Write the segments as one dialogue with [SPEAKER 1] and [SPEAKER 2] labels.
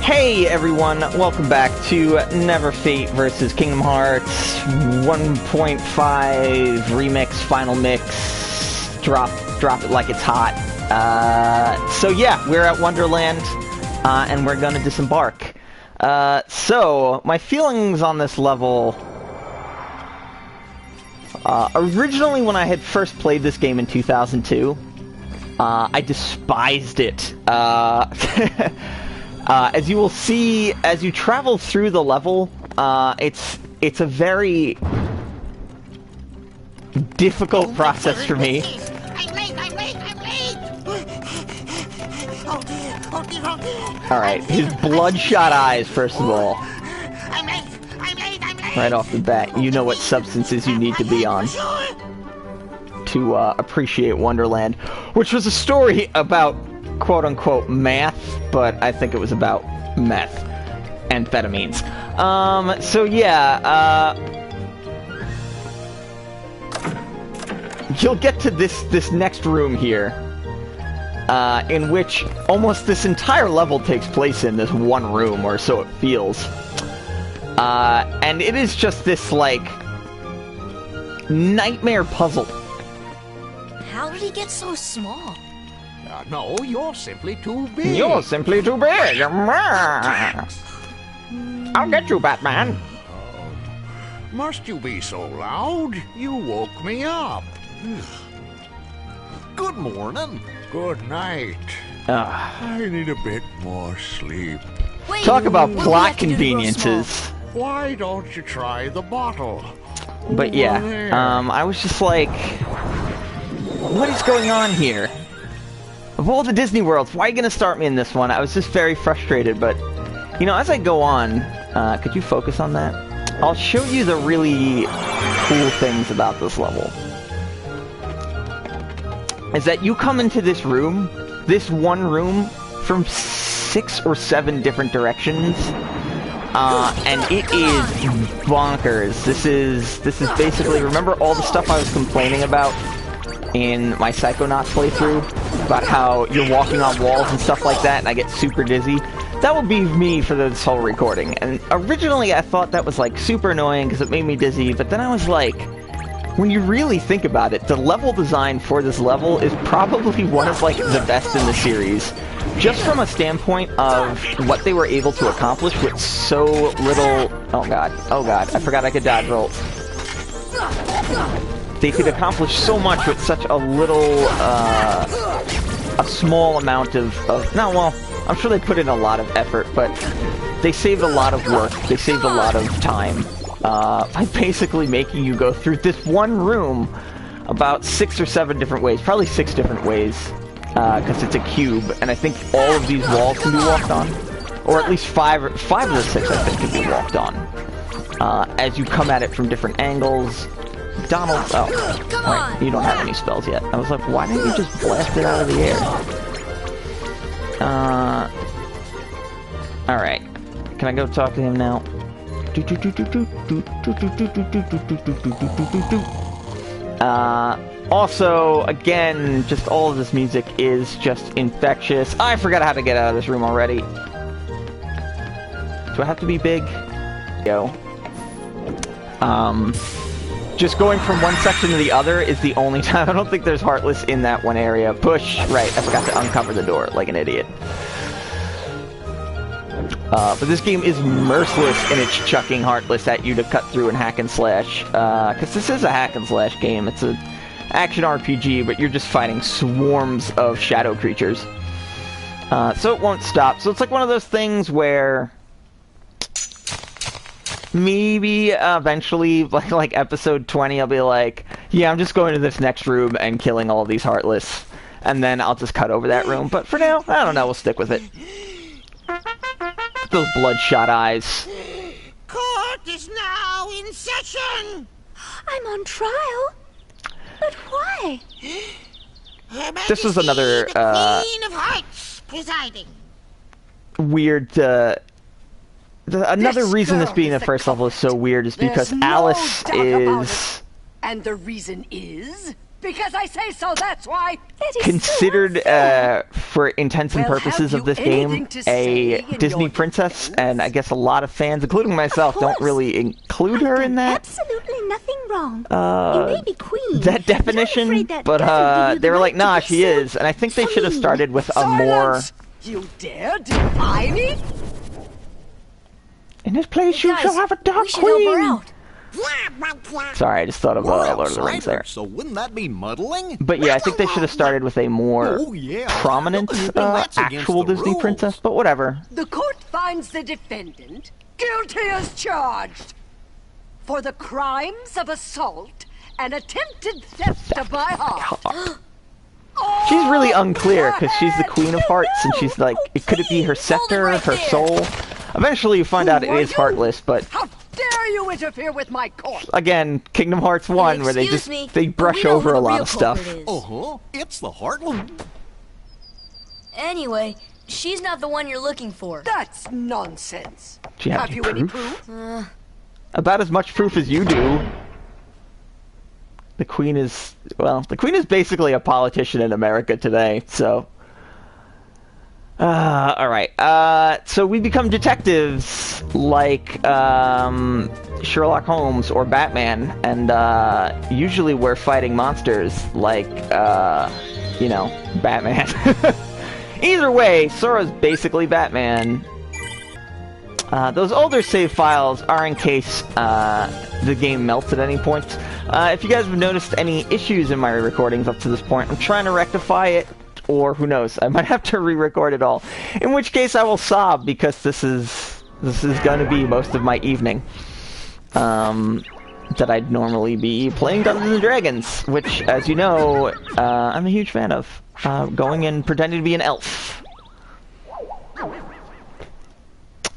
[SPEAKER 1] Hey everyone, welcome back to Neverfate versus Kingdom Hearts 1.5 Remix, Final Mix, drop it like it's hot. So yeah, we're at Wonderland, and we're gonna disembark. So, my feelings on this level... originally when I had first played this game in 2002, I despised it. As you will see, as you travel through the level, it's a very difficult process for me.
[SPEAKER 2] I'm late! Oh dear!
[SPEAKER 1] Alright, his bloodshot eyes, first of all.
[SPEAKER 2] I'm late!
[SPEAKER 1] Right off the bat, you know what substances you need to be on to appreciate Wonderland, which was a story about quote-unquote math, but I think it was about meth. Amphetamines. So yeah, you'll get to this next room here, in which almost this entire level takes place in this one room, or so it feels. And it is just this, like, nightmare puzzle.
[SPEAKER 3] How did he get so small?
[SPEAKER 4] No, you're simply too big.
[SPEAKER 1] You're simply too big. I'll get you, Batman.
[SPEAKER 4] Must you be so loud? You woke me up.
[SPEAKER 5] Good morning.
[SPEAKER 4] Good night. I need a bit more sleep.
[SPEAKER 3] Wait,
[SPEAKER 1] Talk about
[SPEAKER 3] what do we
[SPEAKER 1] plot
[SPEAKER 3] have to do to grow
[SPEAKER 1] conveniences.
[SPEAKER 4] Why don't you try the bottle?
[SPEAKER 1] But
[SPEAKER 4] Over
[SPEAKER 1] yeah,
[SPEAKER 4] there.
[SPEAKER 1] I was just like, what is going on here? Of all the Disney worlds, why are you gonna start me in this one? I was just very frustrated, but, you know, as I go on, could you focus on that? I'll show you the really cool things about this level. Is that you come into this room, this one room, from 6 or 7 different directions, and it is bonkers. This is basically, remember all the stuff I was complaining about in my Psychonauts playthrough, about how you're walking on walls and stuff like that, and I get super dizzy? That would be me for this whole recording. And originally I thought that was like super annoying because it made me dizzy, but then I was like, when you really think about it, the level design for this level is probably one of like the best in the series. Just from a standpoint of what they were able to accomplish with so little... Oh god, I forgot I could dodge roll. They could accomplish so much with such a little, a small amount of... No, well, I'm sure they put in a lot of effort, but they saved a lot of work, they saved a lot of time, by basically making you go through this one room about 6 or 7 different ways, probably 6 different ways, because it's a cube, and I think all of these walls can be walked on, or at least 5 of the 6, I think, can be walked on, as you come at it from different angles. Donald, oh, right, you don't have any spells yet. I was like, why didn't you just blast it out of the air? Alright. Can I go talk to him now? Also, again, just all of this music is just infectious. I forgot how to get out of this room already. Do I have to be big? Yo. Just going from one section to the other is the only time. I don't think there's Heartless in that one area. Push! Right, I forgot to uncover the door like an idiot. But this game is merciless in its chucking Heartless at you to cut through and hack and slash. Because this is a hack and slash game. It's an action RPG, but you're just fighting swarms of shadow creatures. So it won't stop. So it's like one of those things where... maybe eventually, like episode 20, I'll be like, yeah, I'm just going to this next room and killing all these Heartless. And then I'll just cut over that room. But for now, I don't know, we'll stick with it. Those bloodshot eyes.
[SPEAKER 2] Court is now in session!
[SPEAKER 3] I'm on trial? But why?
[SPEAKER 2] Her
[SPEAKER 1] This was
[SPEAKER 2] Majesty,
[SPEAKER 1] another,
[SPEAKER 2] the Queen of Hearts presiding.
[SPEAKER 1] Weird, another reason this being the first level is so weird is because
[SPEAKER 6] There's no
[SPEAKER 1] Alice
[SPEAKER 6] doubt about
[SPEAKER 1] is...
[SPEAKER 6] it. And the reason is?
[SPEAKER 5] Because I say so, that's why.
[SPEAKER 1] Considered, for intents and
[SPEAKER 5] Well,
[SPEAKER 1] purposes
[SPEAKER 5] have
[SPEAKER 1] of this
[SPEAKER 5] you
[SPEAKER 1] game,
[SPEAKER 5] anything to
[SPEAKER 1] a
[SPEAKER 5] say in
[SPEAKER 1] Disney
[SPEAKER 5] your
[SPEAKER 1] princess,
[SPEAKER 5] defense?
[SPEAKER 1] and I guess a lot of fans, including myself, don't
[SPEAKER 3] course.
[SPEAKER 1] really include her in that.
[SPEAKER 3] Absolutely nothing wrong. You may be queen.
[SPEAKER 1] That
[SPEAKER 3] but I'm
[SPEAKER 1] definition,
[SPEAKER 3] afraid that
[SPEAKER 1] but
[SPEAKER 3] doesn't give you the
[SPEAKER 1] they were
[SPEAKER 3] right
[SPEAKER 1] like,
[SPEAKER 3] to
[SPEAKER 1] nah,
[SPEAKER 3] be
[SPEAKER 1] she
[SPEAKER 3] so
[SPEAKER 1] is, and I think they should have
[SPEAKER 3] mean.
[SPEAKER 1] started with a more...
[SPEAKER 5] Silence! You dare defy me?
[SPEAKER 1] In this place you
[SPEAKER 3] Guys,
[SPEAKER 1] shall have a dark
[SPEAKER 3] we should help her
[SPEAKER 1] queen!
[SPEAKER 3] out.
[SPEAKER 1] Sorry, I just thought of
[SPEAKER 6] We're
[SPEAKER 1] Lord of the Rings there.
[SPEAKER 6] outsiders, so wouldn't that be muddling?
[SPEAKER 1] But yeah, I think they should have started with a more
[SPEAKER 6] Oh, yeah.
[SPEAKER 1] prominent
[SPEAKER 6] Well, that's against
[SPEAKER 1] actual
[SPEAKER 6] the
[SPEAKER 1] Disney
[SPEAKER 6] rules.
[SPEAKER 1] princess, but whatever.
[SPEAKER 5] The court finds the defendant guilty as charged for the crimes of assault and attempted theft of my heart.
[SPEAKER 1] She's really unclear because she's the Queen of Hearts, and she's like, could it be her
[SPEAKER 3] please,
[SPEAKER 1] scepter,
[SPEAKER 3] hold it
[SPEAKER 1] her
[SPEAKER 3] right there.
[SPEAKER 1] soul? Eventually, you find out it
[SPEAKER 5] Who are
[SPEAKER 1] is
[SPEAKER 5] you?
[SPEAKER 1] Heartless, but
[SPEAKER 5] How dare you interfere with my court?
[SPEAKER 1] again, Kingdom Hearts 1, where they
[SPEAKER 3] Excuse
[SPEAKER 1] just
[SPEAKER 3] me,
[SPEAKER 1] they
[SPEAKER 3] but
[SPEAKER 1] brush
[SPEAKER 3] we know
[SPEAKER 1] over
[SPEAKER 3] who
[SPEAKER 1] a
[SPEAKER 3] the
[SPEAKER 1] lot
[SPEAKER 3] real
[SPEAKER 1] of stuff.
[SPEAKER 3] culprit is.
[SPEAKER 6] Uh-huh. It's the Heartland.
[SPEAKER 3] Anyway, she's not the one you're looking for.
[SPEAKER 5] That's nonsense.
[SPEAKER 1] Do you have
[SPEAKER 5] Have
[SPEAKER 1] any
[SPEAKER 5] you any
[SPEAKER 1] proof?
[SPEAKER 5] proof?
[SPEAKER 1] About as much proof as you do. The Queen is, well, the Queen is basically a politician in America today, so... alright, so we become detectives like, Sherlock Holmes or Batman, and, usually we're fighting monsters like, you know, Batman. Either way, Sora's basically Batman. Those older save files are in case the game melts at any point. If you guys have noticed any issues in my recordings up to this point, I'm trying to rectify it, or who knows, I might have to re-record it all. In which case I will sob, because this is going to be most of my evening. That I'd normally be playing Dungeons and Dragons, which, as you know, I'm a huge fan of. Going and pretending to be an elf.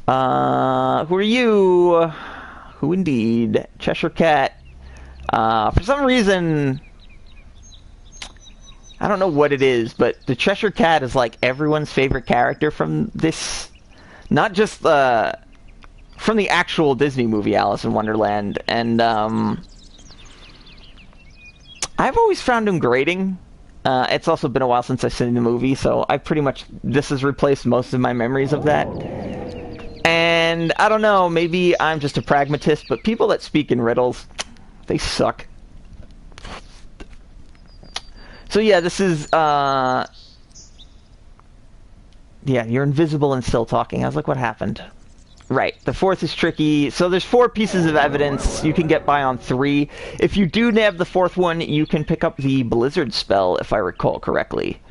[SPEAKER 1] Who are you? Who indeed? Cheshire Cat. For some reason, I don't know what it is, but the Cheshire Cat is like everyone's favorite character from this, not just from the actual Disney movie Alice in Wonderland, and I've always found him grating. It's also been a while since I've seen the movie, so I pretty much, this has replaced most of my memories of that. And I don't know, maybe I'm just a pragmatist, but people that speak in riddles, they suck. So yeah, this is, yeah, you're invisible and still talking. I was like, what happened? Right, the fourth is tricky. So there's 4 pieces of evidence. You can get by on 3. If you do nab the 4th one, you can pick up the Blizzard spell, if I recall correctly.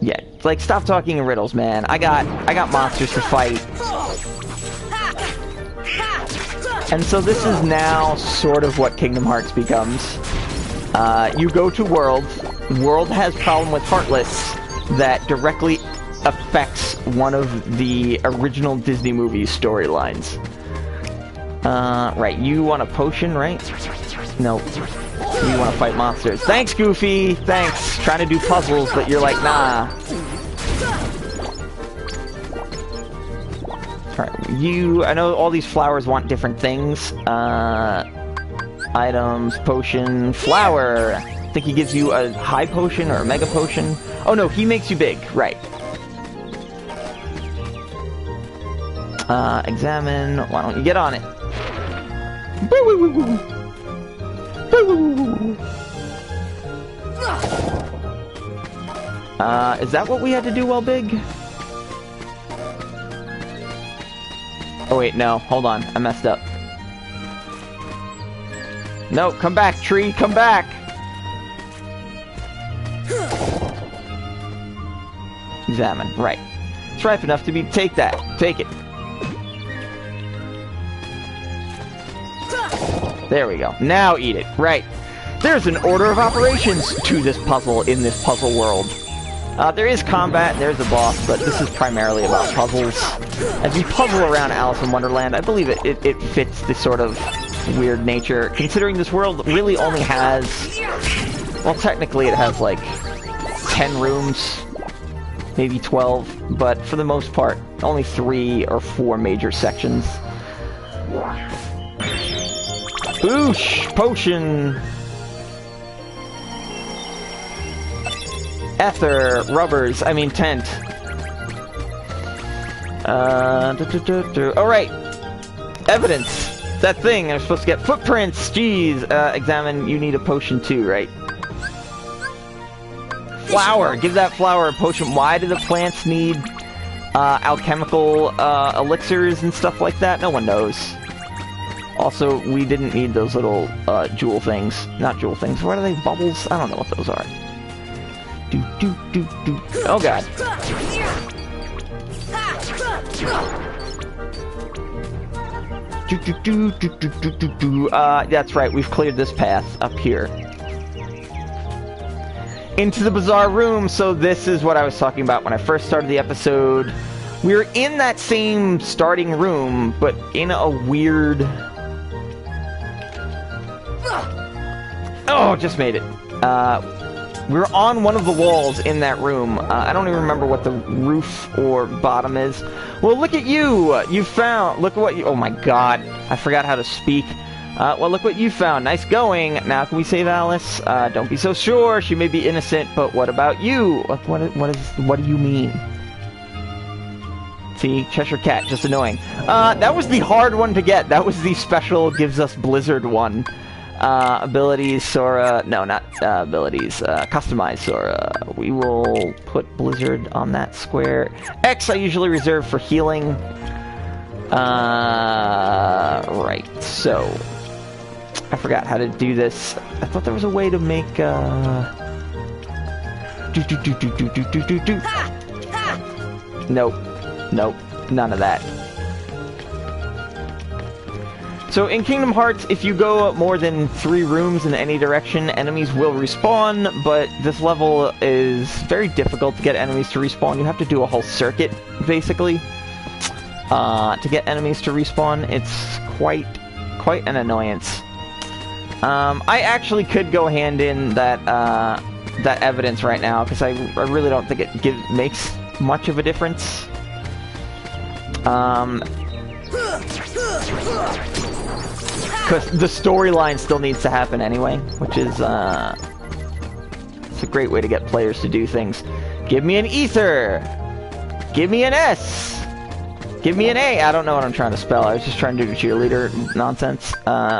[SPEAKER 1] Yeah, like, stop talking in riddles, man. I got monsters to fight. And so this is now sort of what Kingdom Hearts becomes. You go to World. World has problem with Heartless that directly affects one of the original Disney movies storylines. Right, you want a potion, right? No. You want to fight monsters. Thanks, Goofy! Thanks! Trying to do puzzles, but you're like, nah. Alright, I know all these flowers want different things. Items, potion, flower. I think he gives you a high potion or a mega potion. Oh no, he makes you big, right. Examine. Why don't you get on it? Is that what we had to do while big? Oh wait, no. Hold on. I messed up. No, come back, tree. Come back. Examine. Right. It's ripe enough to be... Take that. Take it. There we go. Now eat it. Right. There's an order of operations to this puzzle in this puzzle world. There is combat, there's a boss, but this is primarily about puzzles. As you puzzle around Alice in Wonderland, I believe it fits this sort of weird nature, considering this world really only has... Well, technically it has, like, 10 rooms, maybe 12, but for the most part, only 3 or 4 major sections. Boosh! Potion! Ether, rubbers, I mean tent. Alright. Evidence. That thing, I'm supposed to get footprints. Jeez. Examine, you need a potion too, right? Flower. Give that flower a potion. Why do the plants need alchemical elixirs and stuff like that? No one knows. Also, we didn't need those little jewel things. Not jewel things. What are they? Bubbles? I don't know what those are. Oh god. That's right, we've cleared this path up here. Into the bizarre room, so this is what I was talking about when I first started the episode. We were in that same starting room, but in a weird... Oh, just made it. We were on one of the walls in that room. I don't even remember what the roof or bottom is. Well, look at you! You found... Look at what you... Oh my god. I forgot how to speak. Well, look what you found. Nice going. Now can we save Alice? Don't be so sure. She may be innocent, but what about you? What do you mean? See? Cheshire Cat. Just annoying. That was the hard one to get. That was the special gives us Blizzard one. Abilities, Sora... No, not abilities. Customize Sora. We will put Blizzard on that square. X I usually reserve for healing. Right. So... I forgot how to do this. I thought there was a way to make, Nope. Nope. None of that. So in Kingdom Hearts, if you go more than 3 rooms in any direction, enemies will respawn, but this level is very difficult to get enemies to respawn. You have to do a whole circuit, basically, to get enemies to respawn. It's quite an annoyance. I actually could go hand in that evidence right now, because I really don't think it makes much of a difference. Because the storyline still needs to happen anyway, which is, it's a great way to get players to do things. Give me an ether! Give me an S! Give me an A! I don't know what I'm trying to spell. I was just trying to do cheerleader nonsense.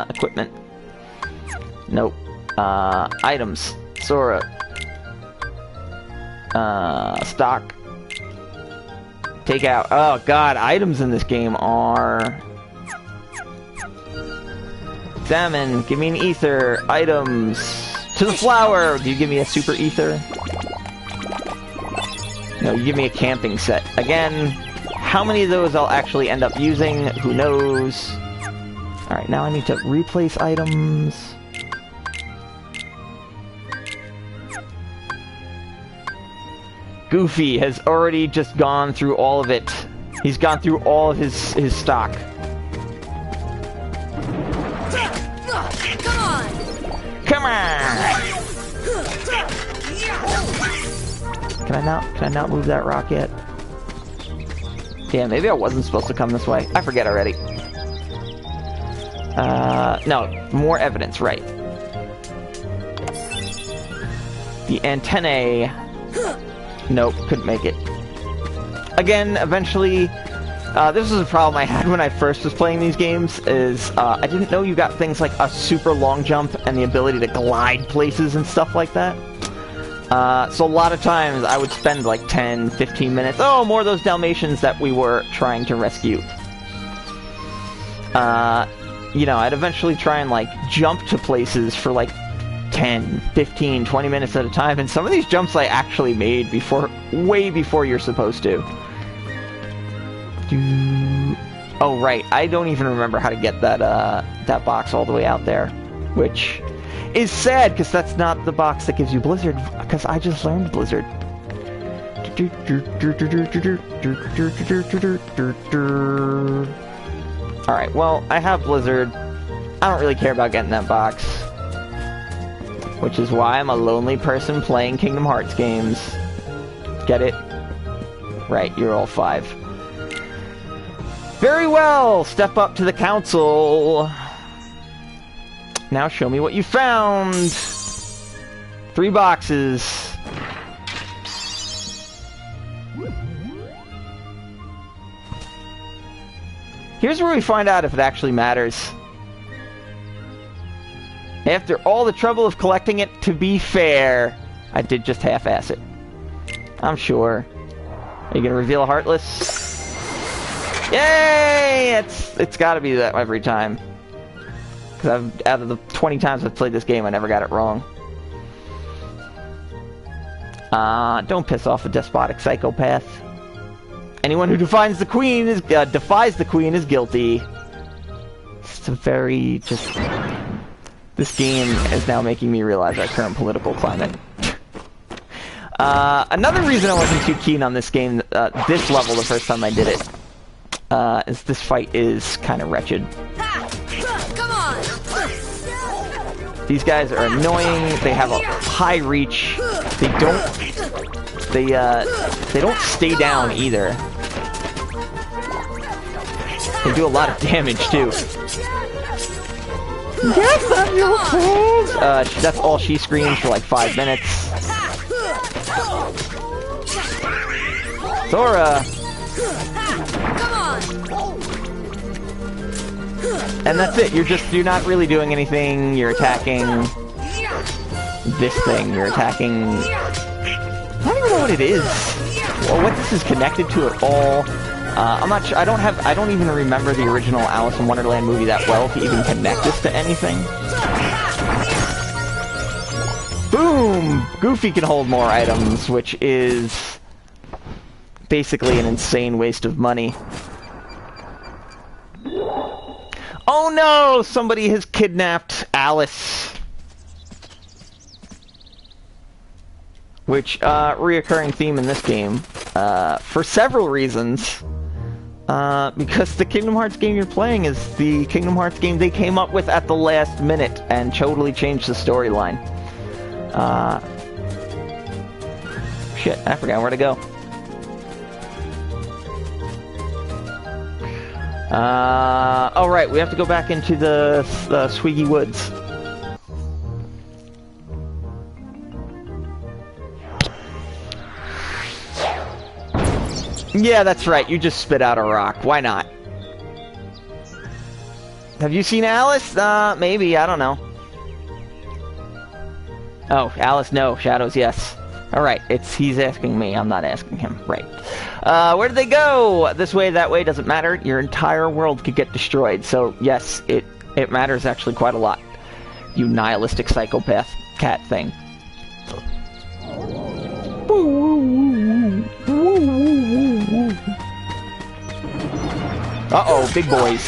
[SPEAKER 1] Equipment. Nope. Items. Sora. Stock. Take out. Oh god, items in this game are... Examine. Give me an ether. Items. To the flower! Do you give me a super ether? No, you give me a camping set. Again, how many of those I'll actually end up using, who knows? Alright, now I need to replace items. Goofy has already just gone through all of it. He's gone through all of his stock. Come on! Can I not move that rock yet? Yeah, maybe I wasn't supposed to come this way. I forget already. No, more evidence, right. The antennae... Nope, couldn't make it. Again, eventually, this was a problem I had when I first was playing these games, is I didn't know you got things like a super long jump and the ability to glide places and stuff like that. So a lot of times I would spend like 10, 15 minutes, oh, more of those Dalmatians that we were trying to rescue. You know, I'd eventually try and like jump to places for like 10, 15, 20 minutes at a time, and some of these jumps I actually made way before you're supposed to. Oh, right, I don't even remember how to get that box all the way out there, which is sad, because that's not the box that gives you Blizzard, because I just learned Blizzard. Alright, well, I have Blizzard. I don't really care about getting that box. Which is why I'm a lonely person playing Kingdom Hearts games. Get it? Right, you're all 5. Very well! Step up to the council. Now show me what you found. 3 boxes. Here's where we find out if it actually matters. After all the trouble of collecting it, to be fair, I did just half-ass it. I'm sure. Are you gonna reveal a Heartless? Yay! It's gotta be that every time. Because out of the 20 times I've played this game, I never got it wrong. Don't piss off a despotic psychopath. Anyone who defies the queen is guilty. It's a very this game is now making me realize our current political climate. Another reason I wasn't too keen on this game, this level the first time I did it, is this fight is kind of wretched.
[SPEAKER 3] Come on!
[SPEAKER 1] These guys are annoying. They have a high reach. They don't stay down either. They do a lot of damage too. Yes, I'm your fools! That's all she screams for like 5 minutes. Sora! And that's it. You're not really doing anything. You're attacking this thing. You're attacking... I don't even know what it is. Or what this is connected to at all. I'm not sure. I don't even remember the original Alice in Wonderland movie that well to even connect this to anything. Boom! Goofy can hold more items, which is basically an insane waste of money. Oh no! Somebody has kidnapped Alice. Which, reoccurring theme in this game, for several reasons. Because the Kingdom Hearts game you're playing is the Kingdom Hearts game they came up with at the last minute and totally changed the storyline. Shit, I forgot where to go. Oh right, we have to go back into the Swiggy Woods. Yeah, that's right. You just spit out a rock. Why not? Have you seen Alice? Maybe. I don't know. Oh, Alice, no. Shadows, yes. Alright, he's asking me. I'm not asking him. Right. Where did they go? This way, that way, doesn't matter. Your entire world could get destroyed. So, yes, it matters actually quite a lot. You nihilistic psychopath cat thing. Uh-oh, big boys.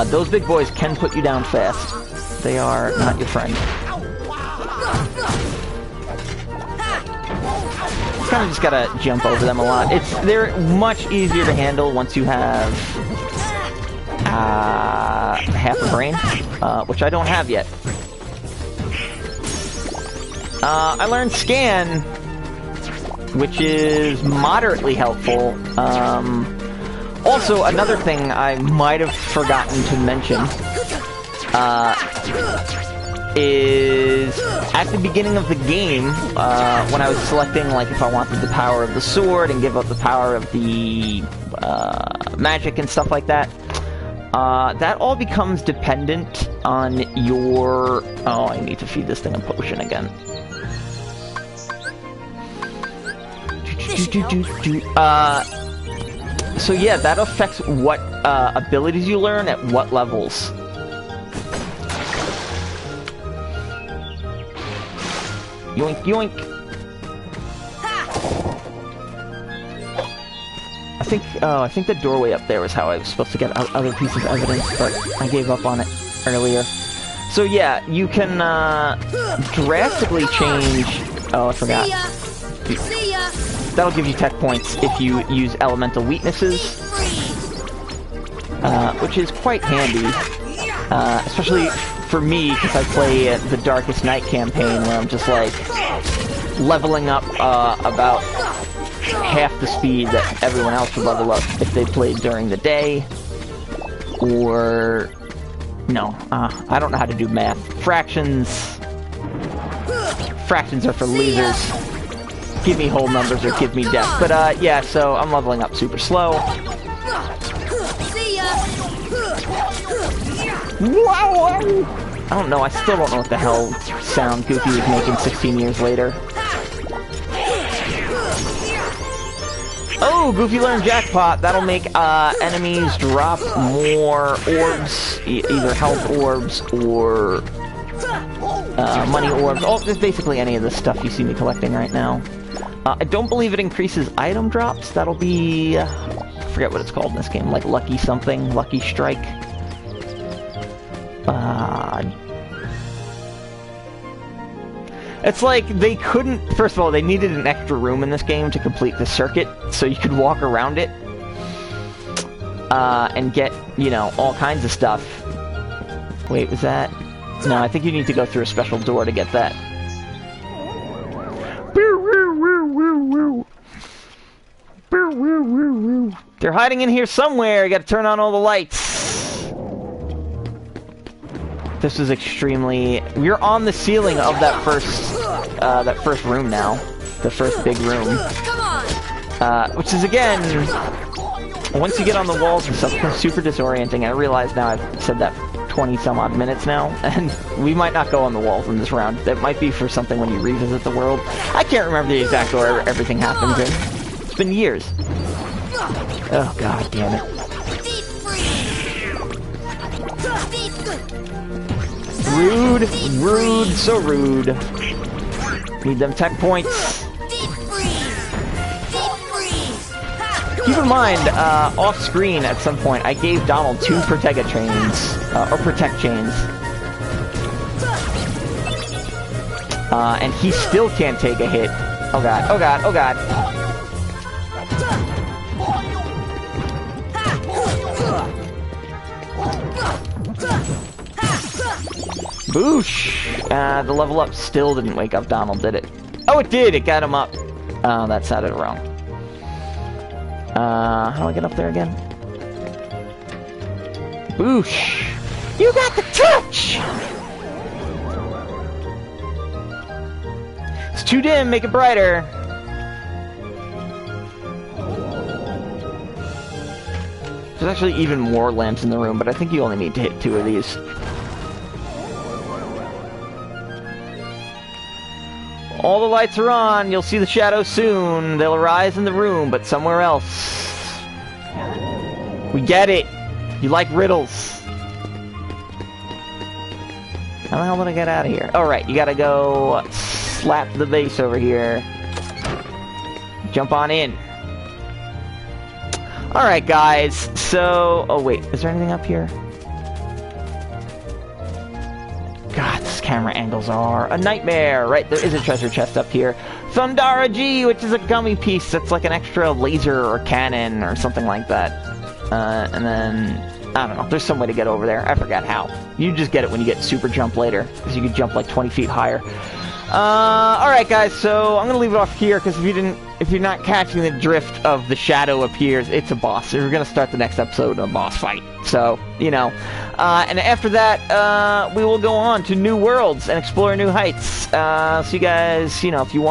[SPEAKER 1] Those big boys can put you down fast. They are not your friend. Kind of just gotta jump over them a lot. They're much easier to handle once you have half a brain, which I don't have yet. I learned Scan, which is moderately helpful. Also, another thing I might have forgotten to mention is at the beginning of the game, when I was selecting like if I wanted the power of the sword and give up the power of the magic and stuff like that, that all becomes dependent on your... Oh, I need to feed this thing a potion again. So yeah, that affects what abilities you learn at what levels. Yoink, yoink. I think the doorway up there was how I was supposed to get other pieces of evidence, but I gave up on it earlier. So yeah, you can drastically change... Oh, I forgot.
[SPEAKER 3] See ya.
[SPEAKER 1] That'll give you tech points if you use elemental weaknesses, which is quite handy, especially for me, because I play the Darkest Night campaign, where I'm just like leveling up about half the speed that everyone else would level up if they played during the day, or... No, I don't know how to do math. Fractions are for losers. give me whole numbers or give me death. But, yeah, so I'm leveling up super slow.
[SPEAKER 3] See ya.
[SPEAKER 1] Wow! I don't know, I still don't know what the hell sound Goofy was making 16 years later. Oh, Goofy learned Jackpot. That'll make enemies drop more orbs, either health orbs or money orbs. Oh, just basically any of the stuff you see me collecting right now. I don't believe it increases item drops. That'll be... I forget what it's called in this game. Like Lucky something. Lucky Strike. It's like they couldn't... First of all, they needed an extra room in this game to complete the circuit, so you could walk around it and get, you know, all kinds of stuff. Wait, was that... No, I think you need to go through a special door to get that. They're hiding in here somewhere. You gotta turn on all the lights. This is extremely... We're on the ceiling of that first room now. The first big room.
[SPEAKER 3] Come on.
[SPEAKER 1] Which is, again... Once you get on the walls and stuff, it becomes super disorienting. I realize now I've said that 20-some-odd minutes now, and we might not go on the walls in this round. That might be for something when you revisit the world. I can't remember the exact order everything happens in. It's been years. Oh, god damn it.
[SPEAKER 3] Deep freeze.
[SPEAKER 1] Rude, rude, so rude. Need them tech points.
[SPEAKER 3] Deep freeze. Deep freeze.
[SPEAKER 1] Keep in mind, off screen at some point, I gave Donald 2 Protega chains, or Protect chains. And he still can't take a hit. Oh god, oh god, oh god. Boosh! The level up still didn't wake up Donald, did it? Oh, it did! It got him up. Oh, that sounded wrong. How do I get up there again? Boosh! You got the touch! It's too dim, make it brighter. There's actually even more lamps in the room, but I think you only need to hit 2 of these. All the lights are on. You'll see the shadows soon. They'll arise in the room, but somewhere else. We get it. You like riddles. How the hell did I get out of here? Alright, you gotta go slap the base over here. Jump on in. Alright, guys. So... Oh, wait. Is there anything up here? God, this camera angles are a nightmare. Right, there is a treasure chest up here. Thundara G, which is a gummy piece that's like an extra laser or cannon or something like that. And then, I don't know, there's some way to get over there. I forgot how. You just get it when you get super jump later, because you can jump like 20 feet higher. Alright guys, so I'm gonna leave it off here, because if you're not catching the drift of the shadow appears, it's a boss. We're gonna start the next episode of a boss fight. So, you know. And after that, we will go on to new worlds and explore new heights. So you guys, you know, if you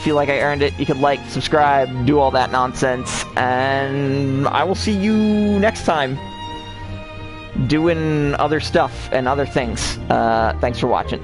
[SPEAKER 1] feel like I earned it, you could like, subscribe, do all that nonsense, and I will see you next time doing other stuff and other things. Thanks for watching.